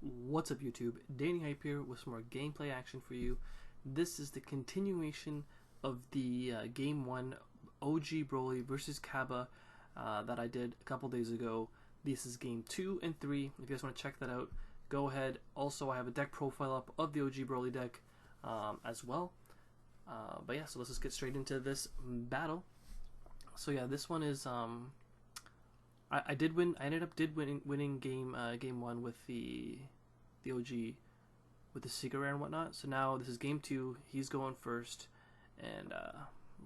What's up YouTube? Danny Hype here with some more gameplay action for you. This is the continuation of the Game 1 OG Broly versus Cabba that I did a couple days ago. This is Game 2 and 3. If you guys want to check that out, go ahead. Also, I have a deck profile up of the OG Broly deck as well. But yeah, so let's just get straight into this battle. So yeah, this one is... I did win. I ended up winning game 1 with the OG with the secret rare and whatnot. So now this is game 2. He's going first, and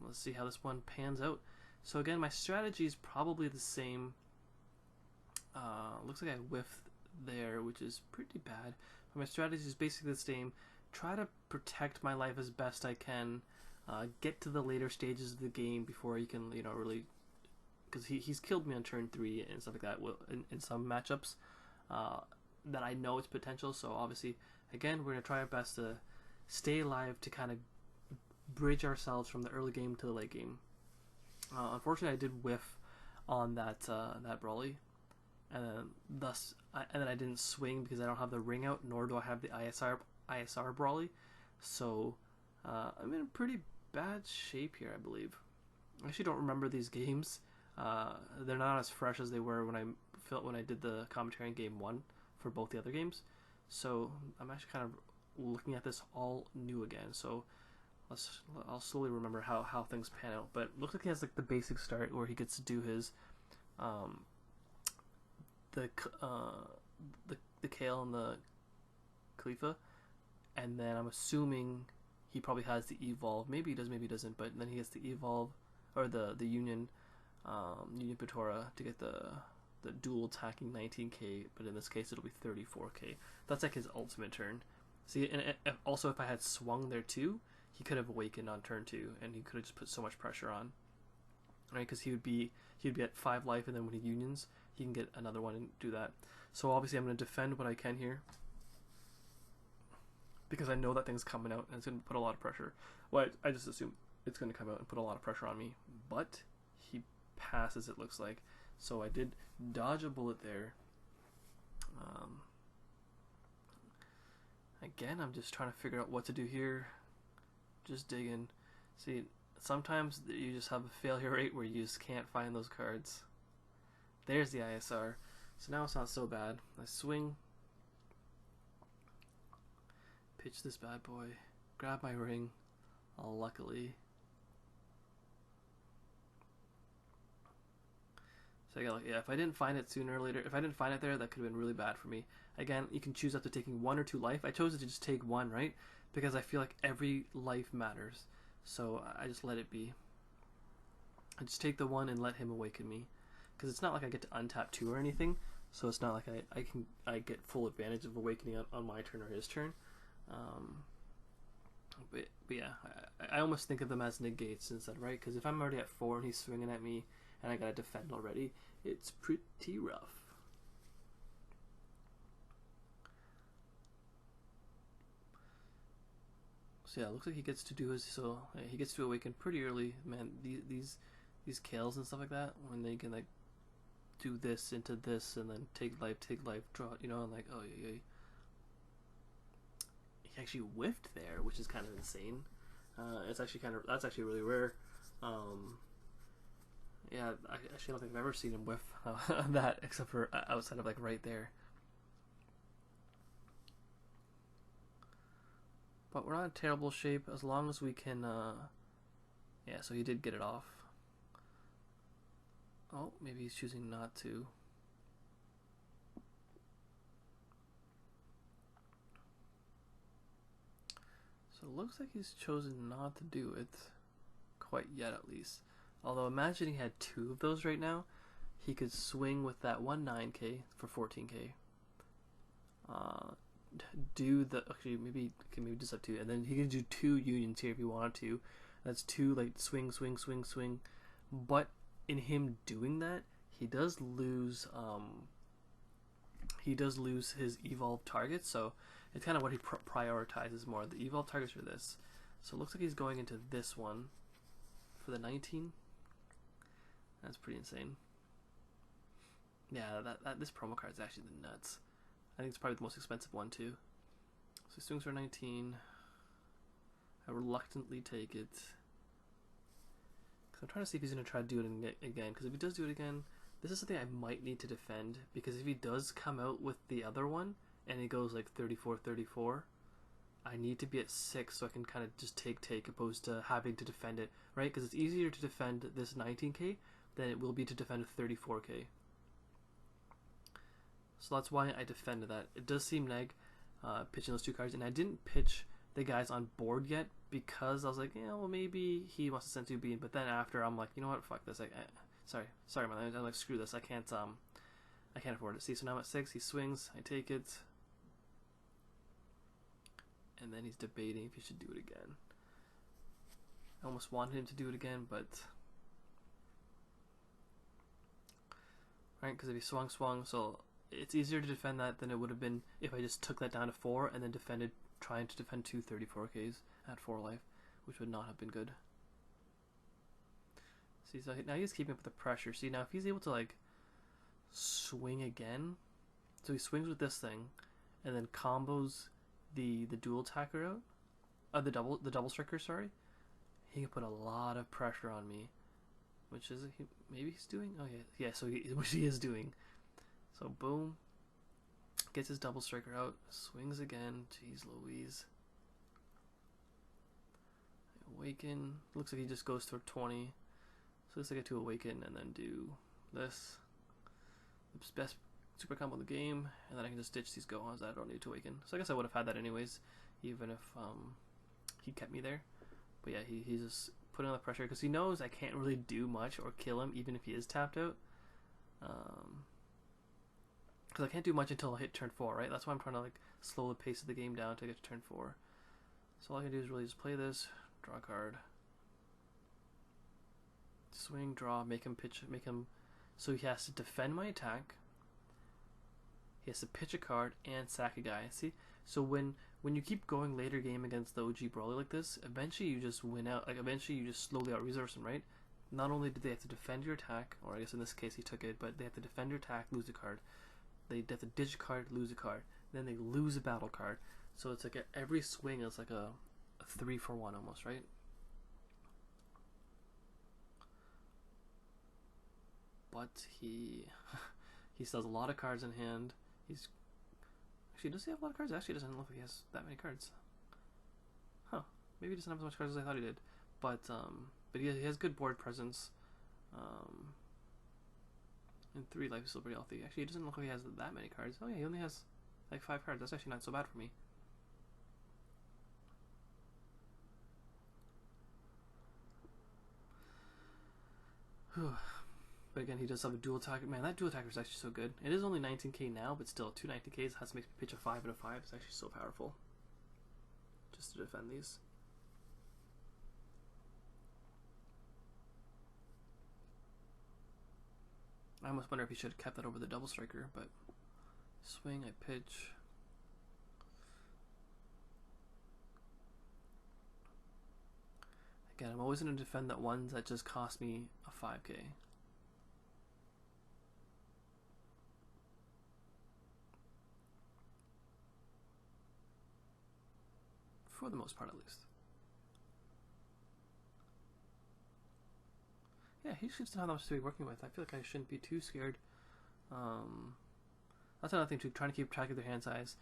let's see how this one pans out. So again, my strategy is probably the same. Looks like I whiffed there, which is pretty bad. But my strategy is basically the same. Try to protect my life as best I can. Get to the later stages of the game before you can, really. Because he's killed me on turn 3 and stuff like that in some matchups that I know its potential. So obviously, again, we're going to try our best to stay alive to kind of bridge ourselves from the early game to the late game. Unfortunately, I did whiff on that Broly, and then I didn't swing because I don't have the ring out, nor do I have the ISR Broly. So I'm in pretty bad shape here, I believe. I actually don't remember these games. They're not as fresh as they were when I did the commentary in game 1 for both the other games. So I'm actually kind of looking at this all new again. So I'll slowly remember how things pan out. But it looks like he has like the basic start where he gets to do his the Kale and the Khalifa, and then I'm assuming he probably has the evolve. Maybe he does, maybe he doesn't. But then he gets the evolve or the Union Patora to get the dual attacking 19k, but in this case it'll be 34k. That's like his ultimate turn. See, and also if I had swung there too, he could have awakened on turn 2, and he could have just put so much pressure on, right? Because he'd be at 5 life, and then when he unions, he can get another one and do that. So obviously I'm going to defend what I can here, because I know that thing's coming out and it's going to put a lot of pressure. Well, I just assume it's going to come out and put a lot of pressure on me, but he passes, it looks like. So I did dodge a bullet there. Again, I'm just trying to figure out what to do here. Just digging. See, sometimes you just have a failure rate where you just can't find those cards. There's the ISR. So now it's not so bad. I swing. Pitch this bad boy. Grab my ring. Luckily. So yeah, if I didn't find it sooner or later, if I didn't find it there, that could have been really bad for me. Again, you can choose after taking 1 or 2 life. I chose to just take 1, right? Because I feel like every life matters. So I just let it be. I just take the 1 and let him awaken me. Because it's not like I get to untap 2 or anything. So it's not like I get full advantage of awakening on my turn or his turn. But yeah, I almost think of them as negates instead, right? Because if I'm already at 4 and he's swinging at me, and I gotta defend already, it's pretty rough. So yeah, it looks like he gets to do his, he gets to awaken pretty early. Man, these Kales and stuff like that, when they can like do this into this and then take life, draw, and like, oh yeah. He actually whiffed there, which is kind of insane. That's actually really rare. Yeah, I actually don't think I've ever seen him whiff that, except for outside of like right there. But we're not in terrible shape as long as we can. Yeah, so he did get it off. Oh, maybe he's choosing not to. So it looks like he's chosen not to do it quite yet, at least. Although imagine he had 2 of those right now, he could swing with that 1 9k for 14k. Actually maybe just have 2, and then he can do 2 unions here if he wanted to. That's 2 like swing. But in him doing that, he does lose his evolved targets. So it's kind of what he prioritizes more. The evolved targets are this. So it looks like he's going into this one for the 19. That's pretty insane. Yeah, this promo card is actually the nuts. think it's probably the most expensive one too. So he swings for 19. I reluctantly take it. Because I'm trying to see if he's going to try to do it again. Because if he does do it again, this is something I might need to defend. Because if he does come out with the other one, and he goes like 34-34, I need to be at 6 so I can kind of just take opposed to having to defend it, right? Because it's easier to defend this 19k than it will be to defend a 34k. So that's why I defended that. It does seem neg pitching those two cards, and I didn't pitch the guys on board yet because I was like, yeah, well maybe he wants to send 2 bean, but then after I'm like, you know what, fuck this. Sorry man, I'm like, screw this. I can't afford it. See, so now I'm at 6. He swings. I take it. And then he's debating if he should do it again. I almost wanted him to do it again, but... Right, because if he swung, so it's easier to defend that than it would have been if I just took that down to 4 and then trying to defend 2 34Ks at 4 life, which would not have been good. See, so now he's keeping up with the pressure. See, now if he's able to, like, swing again, so he swings with this thing, and then combos the dual attacker out, the double striker, sorry, he can put a lot of pressure on me, which is maybe he's doing. Oh yeah, so which he is doing. So boom, gets his double striker out, swings again. Jeez Louise. Awaken. Looks like he just goes for 20. So looks like I get to awaken and then do this. Oops, best super combo in the game, and then I can just ditch these Gohans that I don't need to awaken. So I guess I would have had that anyways, even if he kept me there. But yeah, he's just putting on the pressure because he knows I can't really do much or kill him even if he is tapped out. Because I can't do much until I hit turn 4, right? That's why I'm trying to like slow the pace of the game down to get to turn 4. So all I can do is really just play this, draw a card, swing, draw, make him pitch, so he has to defend my attack. He has to pitch a card and sack a guy. See? So when you keep going later game against the OG brawler like this, eventually you just win out. Like eventually you just slowly out resource him, right? Not only do they have to defend your attack, or I guess in this case he took it, but they have to defend your attack, lose a card. They have to ditch a card, lose a card. Then they lose a battle card. So it's like every swing is like a 3-for-1 almost, right? But he still has a lot of cards in hand. Actually, does he have a lot of cards? Actually, it doesn't look like he has that many cards. Huh. Maybe he doesn't have as much cards as I thought he did. But he has good board presence. And 3 life is still pretty healthy. Actually, it doesn't look like he has that many cards. Oh yeah, he only has like 5 cards. That's actually not so bad for me. But again, he does have a dual attacker. Man, that dual attacker is actually so good. It is only 19k now, but still, 2 19ks has to make me pitch a 5 and a 5. It's actually so powerful. Just to defend these. I almost wonder if he should have kept that over the double striker, but swing, I pitch. Again, I'm always going to defend that ones that just cost me a 5k. For the most part, at least. Yeah, he should still have that much to be working with. I feel like I shouldn't be too scared. That's another thing too, trying to keep track of their hand size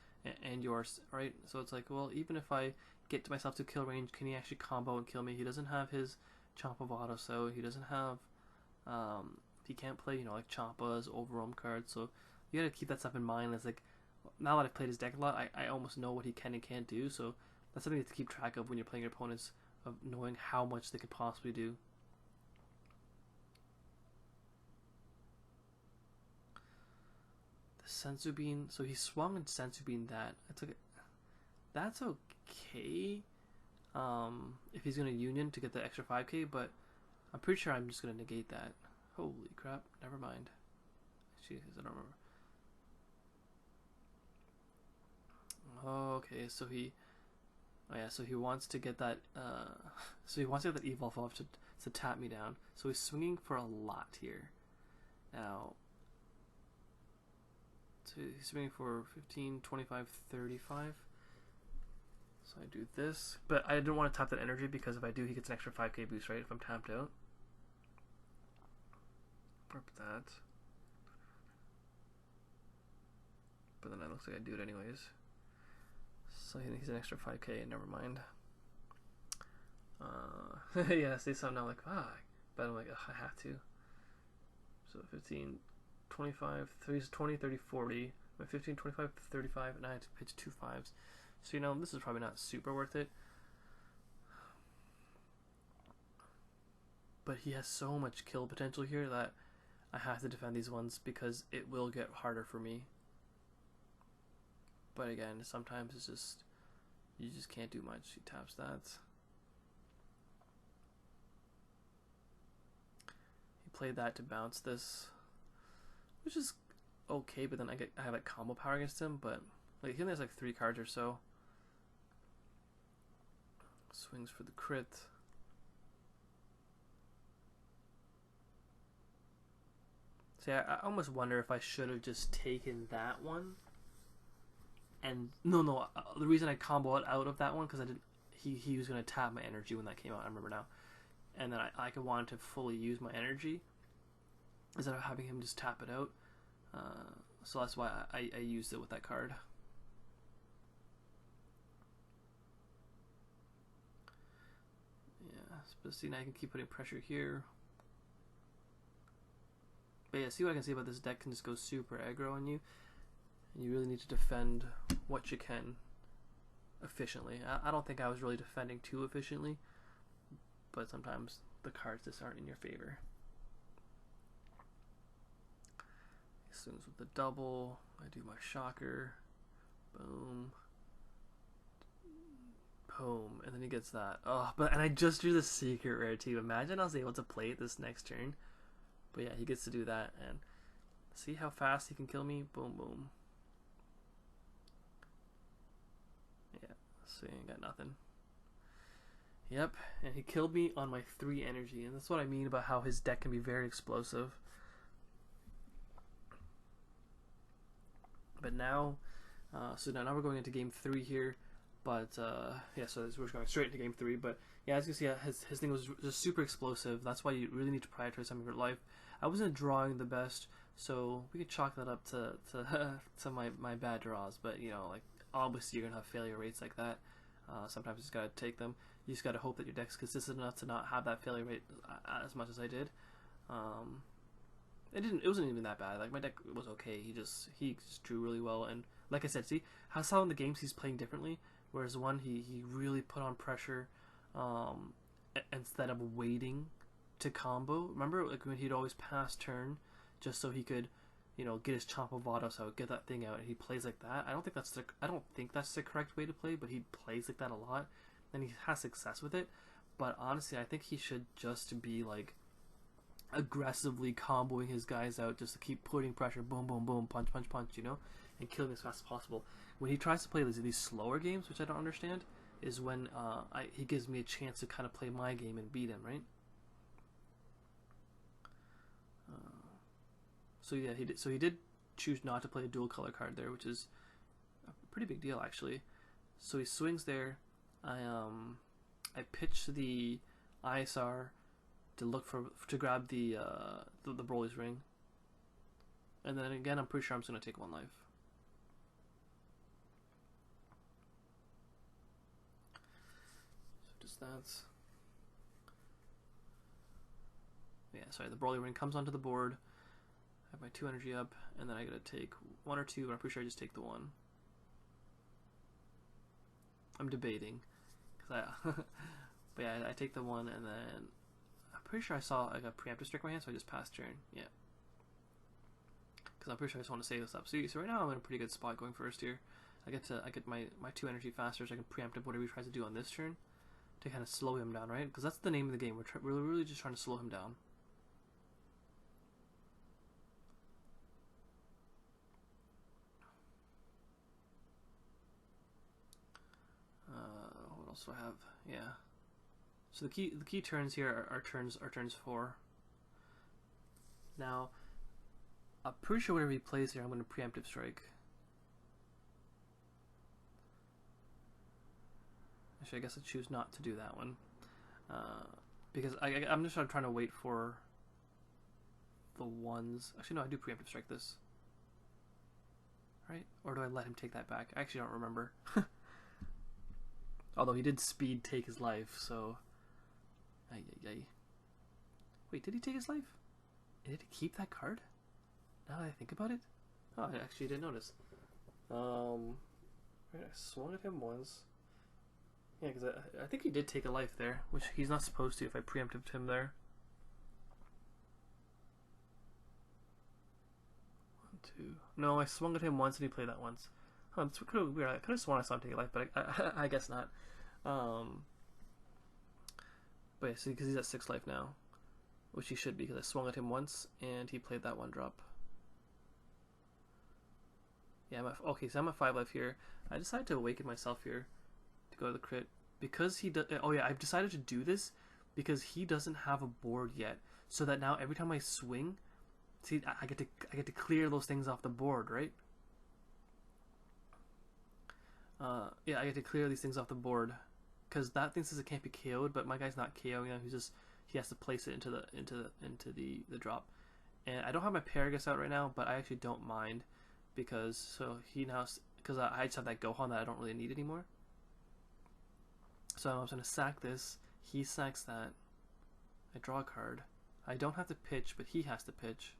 and yours, right? So it's like, well, even if I get to myself to kill range, can he actually combo and kill me? He doesn't have his Chompa Vado, so he doesn't have, he can't play, you know, like Chompa's overroam cards, so you gotta keep that stuff in mind. It's like, now that I've played his deck a lot, I almost know what he can and can't do, so that's something to keep track of when you're playing your opponents, of knowing how much they could possibly do. The Senzu Bean, so he swung and Senzu Bean that. That's okay. If he's gonna Union to get the extra 5k, but I'm pretty sure I'm just gonna negate that. Holy crap, never mind. Jeez, I don't remember. Okay, so he... Oh yeah, so he wants to get that, so he wants to get that Evolve off to tap me down. So he's swinging for a lot here. Now, So he's swinging for 15, 25, 35. So I do this, but I didn't want to tap that energy because if I do, he gets an extra 5k boost, right? If I'm tapped out. Warp that. But then it looks like I do it anyways. So he's an extra 5k, never mind. Yeah, I say something now like, but I'm like, I have to. So 15, 25, 30, 20, 30, 40. 15, 25, 35, and I had to pitch 2 5s. So, you know, this is probably not super worth it. But he has so much kill potential here that I have to defend these ones because it will get harder for me. But again, sometimes it's just, you just can't do much. He taps that. He played that to bounce this, which is okay, but then I have like combo power against him, but like he only has like 3 cards or so. Swings for the crit. See, I almost wonder if I should have just taken that one. And no, the reason I comboed out of that one because I didn't. He was gonna tap my energy when that came out. I remember now, and then I wanted to fully use my energy instead of having him just tap it out. So that's why I used it with that card. Yeah, but see, now I can keep putting pressure here. But yeah, see what I can say about this deck can just go super aggro on you. And you really need to defend what you can efficiently. I don't think I was really defending too efficiently, but sometimes the cards just aren't in your favor. He swings with the double. I do my shocker. Boom. Boom. And then he gets that. Oh, and I just drew the secret rare too. Imagine I was able to play it this next turn. But yeah, he gets to do that. And see how fast he can kill me? Boom, boom. Yeah, so he ain't got nothing. Yep, and he killed me on my 3 energy. And that's what I mean about how his deck can be very explosive. But now, so now we're going into game 3 here. But yeah, so we're going straight into game 3. But yeah, as you can see, his thing was just super explosive. That's why you really need to prioritize some of your life. I wasn't drawing the best, so we could chalk that up to to my bad draws. But you know, like obviously you're gonna have failure rates like that. Sometimes you just gotta take them. You just gotta hope that your deck's consistent enough to not have that failure rate as much as I did. It wasn't even that bad. Like my deck was okay. He just drew really well, and like I said, see how some of the games he's playing differently. Whereas one he really put on pressure, instead of waiting to combo. Remember, like when he'd always pass turn, just so he could, you know, get his Chomp of Vados out, get that thing out, and he plays like that. I don't think that's the correct way to play, but he plays like that a lot, and he has success with it. But honestly, I think he should just be like aggressively comboing his guys out just to keep putting pressure, boom, boom, boom, punch, punch, punch, you know, and killing as fast as possible. When he tries to play these slower games, which I don't understand, is when he gives me a chance to kind of play my game and beat him, right? So yeah, he did choose not to play a dual color card there, which is a pretty big deal actually. So he swings there. I pitch the ISR to grab the Broly's ring, and then again I'm pretty sure I'm just gonna take 1 life. So just that. Yeah, sorry, the Broly ring comes onto the board. I have my 2 energy up, and then I gotta take 1 or 2, but I'm pretty sure I just take the 1. I'm debating, but yeah, I take the 1, and then I'm pretty sure I saw like a preemptive strike in my hand, so I just passed turn. Yeah, because I'm pretty sure I just want to save this up. So right now I'm in a pretty good spot going first here. I get my 2 energy faster, so I can preempt whatever he tries to do on this turn to kind of slow him down, right? Because that's the name of the game. We're really just trying to slow him down. What else do I have? Yeah. So the key turns here are turns 4. Now, I'm pretty sure whatever he plays here, I'm going to preemptive strike. Actually, I guess I choose not to do that one. Because I'm just trying to wait for the ones. Actually, no, I do preemptive strike this. Right? Or do I let him take that back? I actually don't remember. Although he did speed take his life, so... Wait, did he take his life? Did he keep that card? Now that I think about it? Oh, I actually didn't notice. Right, I swung at him once. Yeah, because I think he did take a life there, which he's not supposed to if I preempted him there. 1, 2... No, I swung at him once and he played that once. Oh, that's kind of weird. I could have sworn I saw him take a life, but I guess not. But yeah, see, because he's at 6 life now. Which he should be, because I swung at him once, and he played that 1 drop. Yeah, okay, so I'm at 5 life here. I decided to awaken myself here to go to the crit. Because he does... Oh yeah, I've decided to do this because he doesn't have a board yet. So that now every time I swing... See, I get to clear those things off the board, right? Yeah, I get to clear these things off the board. Because that thing says it can't be KO'd, but my guy's not KOing him. He's just... He has to place it into the drop, and I don't have my Paragus out right now, but I actually don't mind because I just have that Gohan that I don't really need anymore. So I'm gonna sack this. He sacks that. I draw a card. I don't have to pitch, but he has to pitch.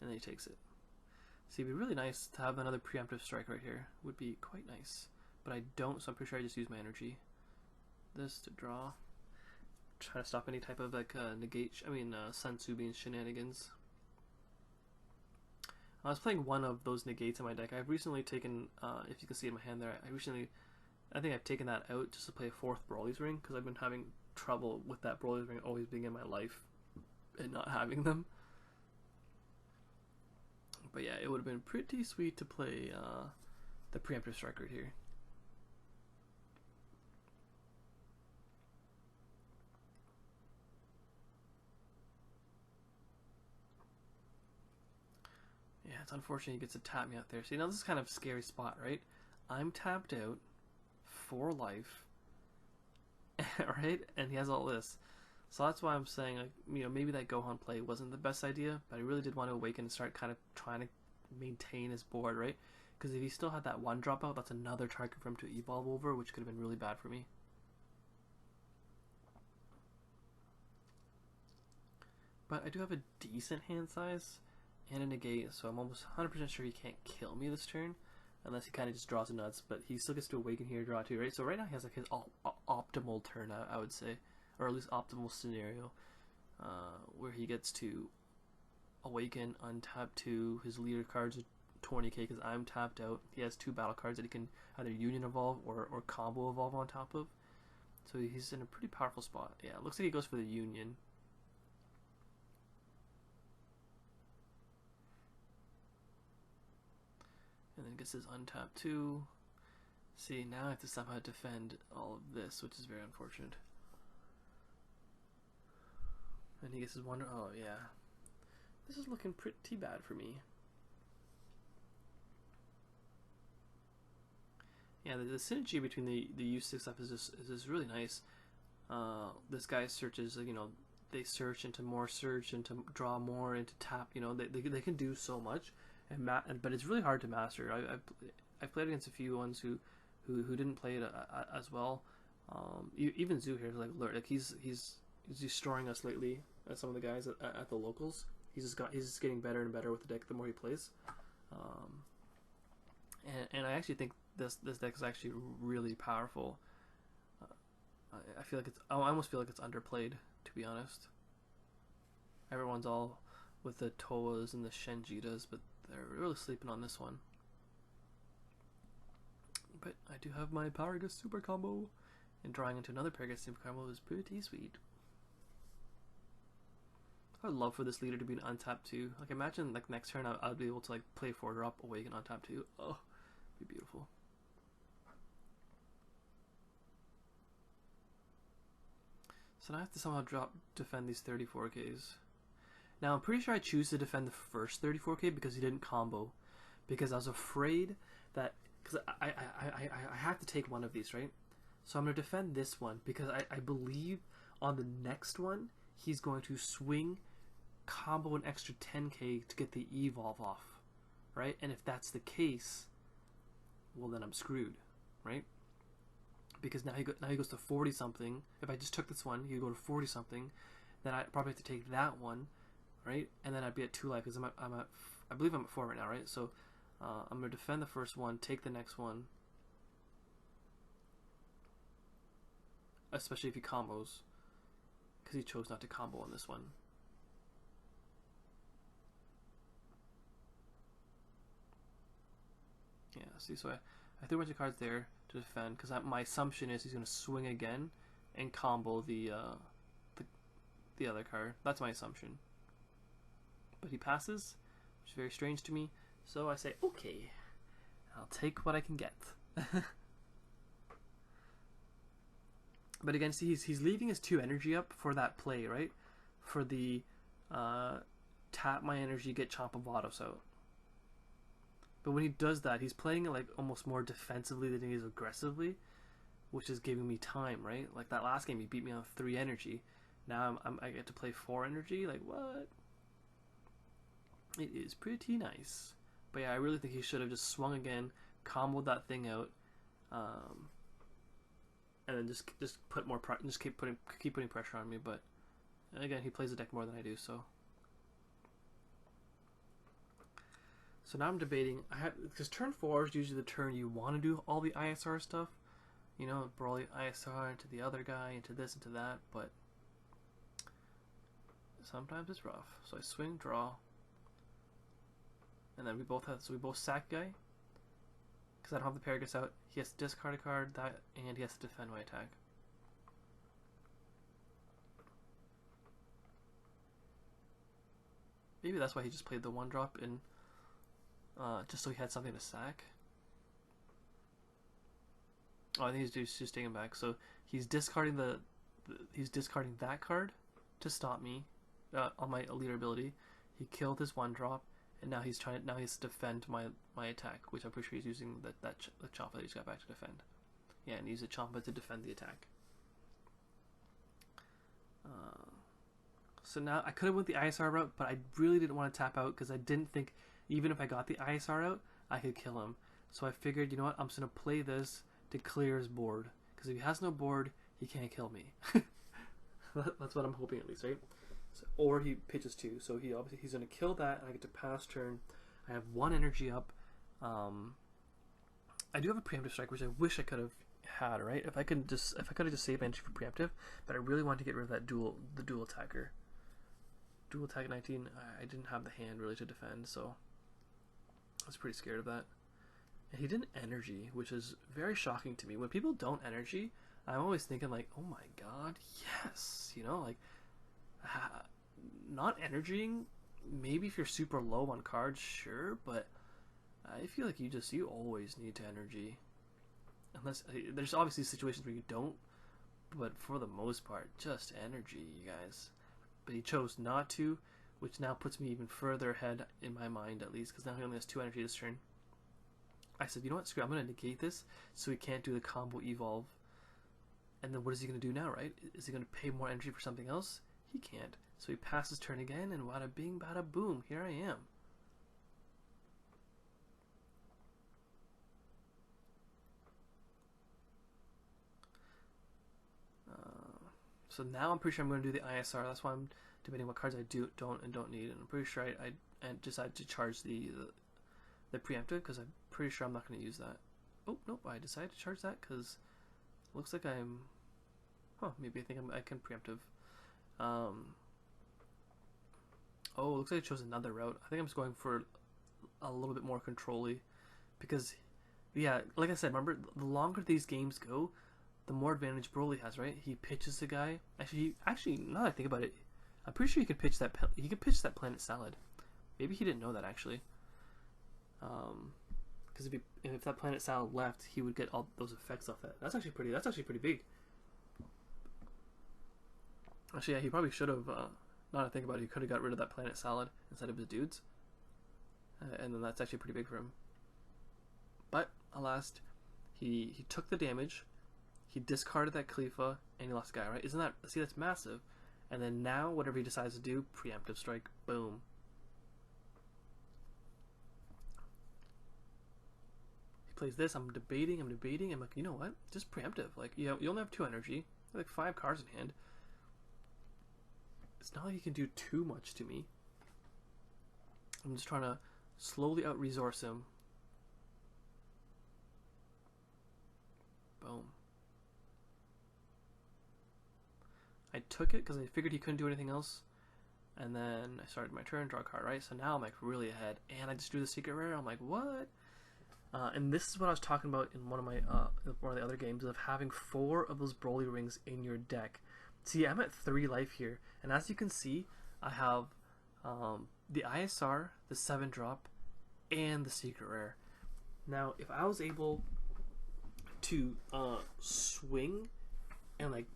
And then he takes it. See, it'd be really nice to have another preemptive strike right here. Would be quite nice. But I don't, so I'm pretty sure I just use my energy. This to draw. Try to stop any type of like Sensu being shenanigans. I was playing one of those negates in my deck. I've recently taken, if you can see in my hand there, I think I've taken that out just to play a 4th Broly's Ring, because I've been having trouble with that Broly's Ring always being in my life and not having them. But yeah, it would have been pretty sweet to play the preemptive strike right here. Yeah, it's unfortunate he gets to tap me out there. See, now this is kind of a scary spot, right? I'm tapped out, 4 life, right? And he has all this. So that's why I'm saying, like, maybe that Gohan play wasn't the best idea, but I really did want to awaken and start kind of trying to maintain his board, right? Because if he still had that 1 dropout, that's another target for him to evolve over, which could have been really bad for me. But I do have a decent hand size and a negate, so I'm almost 100% sure he can't kill me this turn, unless he kind of just draws a nuts, but he still gets to awaken here, draw 2, right? So right now he has like his optimal turn, I would say, or at least optimal scenario, where he gets to awaken, untap 2, his leader cards are 20k because I'm tapped out. He has 2 battle cards that he can either union evolve or combo evolve on top of, so he's in a pretty powerful spot. Yeah, it looks like he goes for the union. And then gets his untap 2. See, now I have to somehow defend all of this, which is very unfortunate. And he gets his wonder. Oh, yeah. This is looking pretty bad for me. Yeah, the synergy between the U6 stuff is just really nice. This guy searches, they search into more search, into draw more, into tap, they can do so much. But it's really hard to master. I've played against a few ones who didn't play it as well. Even Zuhair, like he's destroying us lately. Some of the guys at the locals, he's just getting better and better with the deck the more he plays. And I actually think this deck is actually really powerful. I feel like I almost feel like it's underplayed, to be honest. Everyone's all with the Toas and the Shenjitas, but they're really sleeping on this one. But I do have my Paragus Super Combo, and drawing into another Paragus Super Combo is pretty sweet. I would love for this leader to be an untap 2. Like, imagine like next turn I'd be able to like play 4 drop, awaken on tap 2. Oh, it'd be beautiful. So now I have to somehow defend these 34Ks. Now I'm pretty sure I choose to defend the first 34K because he didn't combo. Because I was afraid that, because I have to take one of these, right? So I'm going to defend this one because I believe on the next one he's going to swing, combo an extra 10K to get the evolve off, right? And if that's the case, well then I'm screwed, right? Because now he goes to 40 something. If I just took this one, he'd go to 40 something. Then I probably have to take that one, right? And then I'd be at 2 life because I believe I'm at 4 right now, right? So I'm gonna defend the first one, take the next one, especially if he combos, because he chose not to combo on this one. Yeah, see, so I threw a bunch of cards there to defend because my assumption is he's going to swing again and combo the other card. That's my assumption. But he passes, which is very strange to me. So I say, okay, I'll take what I can get. But again, see, he's leaving his 2 energy up for that play, right? For the tap my energy, get Chomp of Autos out. But when he does that, he's playing it like almost more defensively than he is aggressively, which is giving me time, right? Like that last game, he beat me on 3 energy. Now I get to play 4 energy. Like what? It is pretty nice. But yeah, I really think he should have just swung again, comboed that thing out, and then just put more just keep putting pressure on me. But again, he plays the deck more than I do, so. So now I'm debating. Because turn 4 is usually the turn you want to do all the ISR stuff. You know, brawl the ISR into the other guy, into this, into that. But sometimes it's rough. So I swing, draw, and then we both sack guy. Because I don't have the Paragus out. He has to discard a card, and he has to defend my attack. Maybe that's why he just played the 1-drop in. Just so he had something to sack. Oh, I think he's just taking back. So he's discarding that card to stop me on my leader ability. He killed his 1-drop, and now he's to defend my attack, which I'm pretty sure he's using the Champa that he's got back to defend. Yeah, and use a Champa to defend the attack. So now I could have went the ISR route, but I really didn't want to tap out because I didn't think. Even if I got the ISR out, I could kill him. So I figured, you know what, I'm just going to play this to clear his board. Because if he has no board, he can't kill me. That's what I'm hoping at least, right? So, or he pitches 2. So he's going to kill that, and I get to pass turn. I have 1 energy up. I do have a preemptive strike, which I wish I could have had, right? If I could have just saved energy for preemptive, but I really wanted to get rid of that dual attacker. Dual attack 19, I didn't have the hand really to defend, so I was pretty scared of that. And he didn't energy, which is very shocking to me. When people don't energy, I'm always thinking like, oh my god, yes, you know, like not energying. Maybe if you're super low on cards, sure, but I feel like you always need to energy. Unless there's obviously situations where you don't, but for the most part, just energy, you guys. But he chose not to, which now puts me even further ahead in my mind, at least, because now he only has 2 energy this turn. I said, you know what, screw it, I'm going to negate this so he can't do the combo evolve. And then what is he going to do now, right? Is he going to pay more energy for something else? He can't. So he passes turn again, and bada bing, bada boom, here I am. So now I'm pretty sure I'm going to do the ISR. That's why I'm debating what cards I don't need. And I'm pretty sure I decided to charge the preemptive because I'm pretty sure I'm not going to use that. Oh, nope, I decided to charge that because it looks like I'm... Huh, maybe I think I can preemptive. Oh, it looks like I chose another route. I think I'm just going for a little bit more control-y because, yeah, like I said, remember, the longer these games go, the more advantage Broly has, right? He pitches the guy. Actually, now that I think about it, I'm pretty sure he could pitch that. He could pitch that Planet Salad. Maybe he didn't know that actually. Because if that Planet Salad left, he would get all those effects off that. That's actually pretty big. Actually, yeah, he probably should have. Now that I think about it, he could have got rid of that planet salad instead of his dudes, and then that's actually pretty big for him. But alas, he took the damage, he discarded that Khalifa, and he lost the guy. Right? Isn't that, see, that's massive? And then now, whatever he decides to do, preemptive strike, boom. He plays this. I'm debating. I'm like, you know what? Just preemptive. Like, you only have 2 energy, like 5 cards in hand. It's not like he can do too much to me. I'm just trying to slowly out-resource him. Boom. I took it because I figured he couldn't do anything else. And then I started my turn, draw a card, right? So now I'm like really ahead. And I just drew the secret rare. I'm like, what? And this is what I was talking about in one of the other games, of having 4 of those Broly rings in your deck. See, I'm at 3 life here. And as you can see, I have the ISR, the 7-drop, and the secret rare. Now, if I was able to swing and like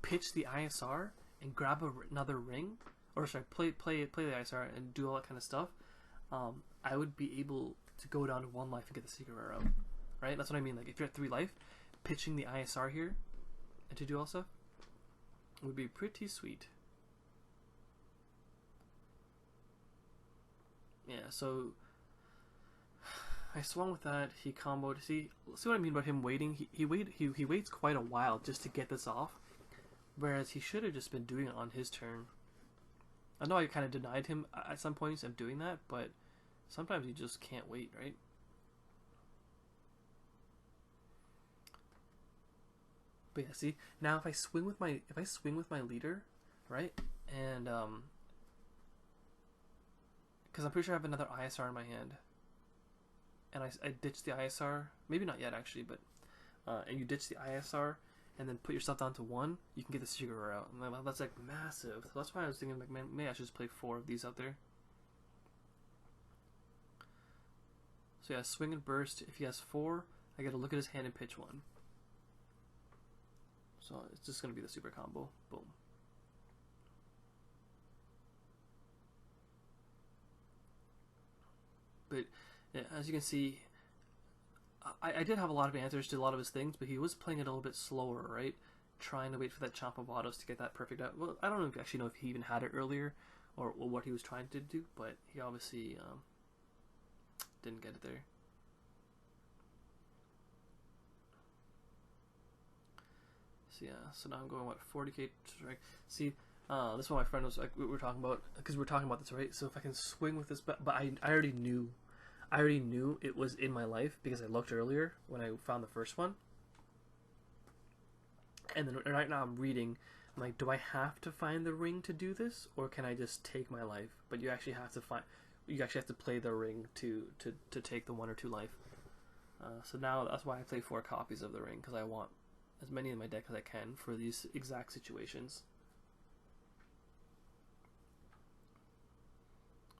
pitch the ISR and grab another ring, or sorry, play the ISR and do all that kind of stuff, I would be able to go down to 1 life and get the secret rare out. Right? That's what I mean. Like, if you're at 3 life, pitching the ISR here and to do all stuff would be pretty sweet. Yeah, so I swung with that. He comboed. See what I mean about him waiting? He waits quite a while just to get this off, whereas he should have just been doing it on his turn. I know I kind of denied him at some points of doing that, but sometimes you just can't wait, right? But yeah, see, now if I swing with my leader, right, and because I'm pretty sure I have another ISR in my hand, and I ditch the ISR, maybe not yet actually, but and you ditch the ISR and then put yourself down to 1, you can get the secret rare out, and that's like massive. So that's why I was thinking, like, man, maybe I should just play 4 of these out there. So yeah, swing and burst. If he has 4, I get to look at his hand and pitch 1. So it's just gonna be the super combo. Boom. But yeah, as you can see, I did have a lot of answers to a lot of his things, but he was playing it a little bit slower, right? Trying to wait for that chomp of autos to get that perfect out. Well, I don't know if he even had it earlier, or what he was trying to do, but he obviously didn't get it there. So yeah, so now I'm going, what, 40k strike. See, this is what my friend was like, we were talking about, because we were talking about this, right? So if I can swing with this, but I already knew it was in my life because I looked earlier when I found the first one. And then right now I'm reading, I'm like, do I have to find the ring to do this, or can I just take my life? But you actually have to play the ring to take the 1 or 2 life. So now that's why I play 4 copies of the ring, because I want as many in my deck as I can for these exact situations.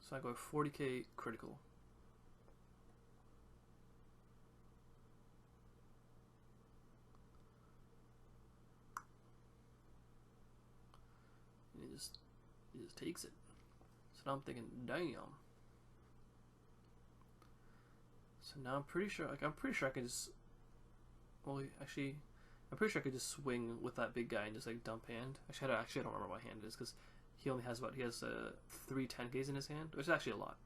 So I go 40k critical. And he just takes it. So now I'm thinking, damn. So now I'm pretty sure I can just, well, actually, I'm pretty sure I could just swing with that big guy and just like dump hand. Actually, I don't remember what hand it is, because he has 3 10Ks in his hand, which is actually a lot.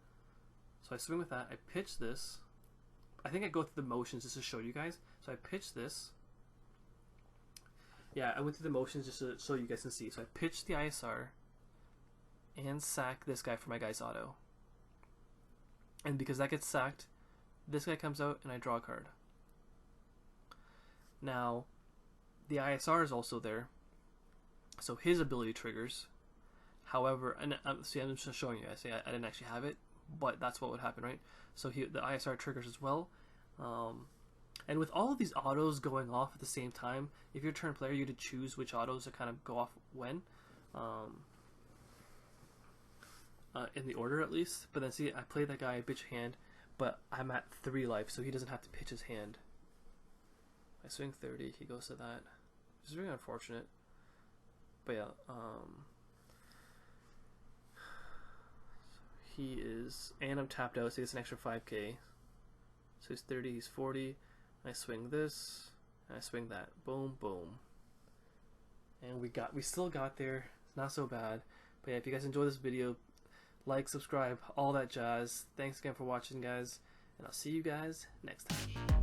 So I swing with that. I pitch this. I think I go through the motions just to show you guys. So I pitch this. Yeah, I went through the motions just to so you guys can see. So I pitch the ISR and sack this guy for my guy's auto. And because that gets sacked, this guy comes out and I draw a card. Now, the ISR is also there, so his ability triggers. However, and see, I'm just showing you. I say I didn't actually have it, but that's what would happen, right? So the ISR triggers as well. And with all of these autos going off at the same time, if you're a turn player, you have to choose which autos to kind of go off when, in the order at least. But then see, I play that guy, bitch hand, but I'm at 3 life, so he doesn't have to pitch his hand. I swing 30, he goes to that. Which is very unfortunate. But yeah, he is, and I'm tapped out, so he gets an extra 5k. So he's 30, he's 40. I swing this, and I swing that. Boom, boom. And we still got there. It's not so bad. But yeah, if you guys enjoy this video, like, subscribe, all that jazz. Thanks again for watching, guys, and I'll see you guys next time.